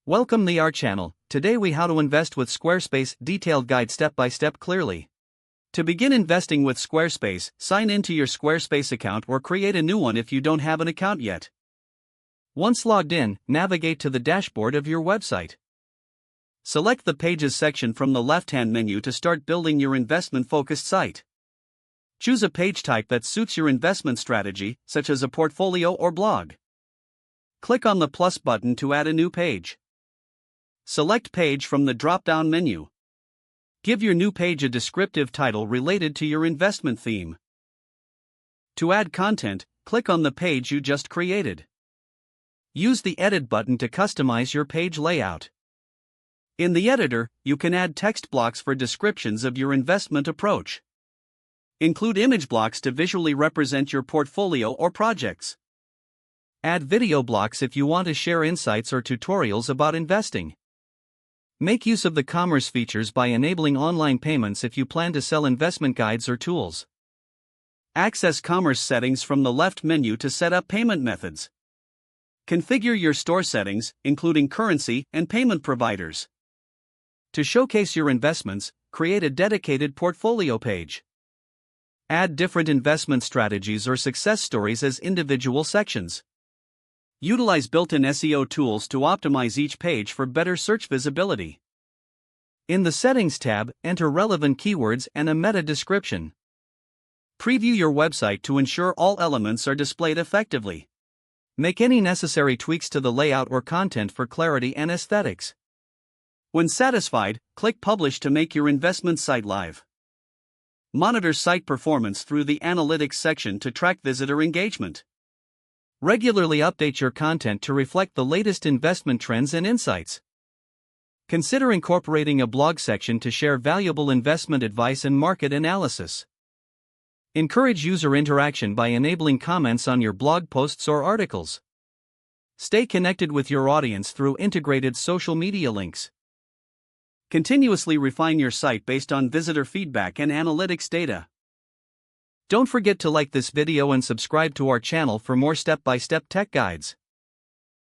Welcome to our channel. Today we how to invest with Squarespace, detailed guide step by step clearly. To begin investing with Squarespace, sign into your Squarespace account or create a new one if you don't have an account yet. Once logged in, navigate to the dashboard of your website. Select the Pages section from the left-hand menu to start building your investment-focused site. Choose a page type that suits your investment strategy, such as a portfolio or blog. Click on the plus button to add a new page. Select Page from the drop-down menu. Give your new page a descriptive title related to your investment theme. To add content, click on the page you just created. Use the Edit button to customize your page layout. In the editor, you can add text blocks for descriptions of your investment approach. Include image blocks to visually represent your portfolio or projects. Add video blocks if you want to share insights or tutorials about investing. Make use of the commerce features by enabling online payments if you plan to sell investment guides or tools. Access commerce settings from the left menu to set up payment methods. Configure your store settings, including currency and payment providers. To showcase your investments, create a dedicated portfolio page. Add different investment strategies or success stories as individual sections. Utilize built-in SEO tools to optimize each page for better search visibility. In the Settings tab, enter relevant keywords and a meta description. Preview your website to ensure all elements are displayed effectively. Make any necessary tweaks to the layout or content for clarity and aesthetics. When satisfied, click Publish to make your investment site live. Monitor site performance through the Analytics section to track visitor engagement. Regularly update your content to reflect the latest investment trends and insights. Consider incorporating a blog section to share valuable investment advice and market analysis. Encourage user interaction by enabling comments on your blog posts or articles. Stay connected with your audience through integrated social media links. Continuously refine your site based on visitor feedback and analytics data. Don't forget to like this video and subscribe to our channel for more step-by-step tech guides.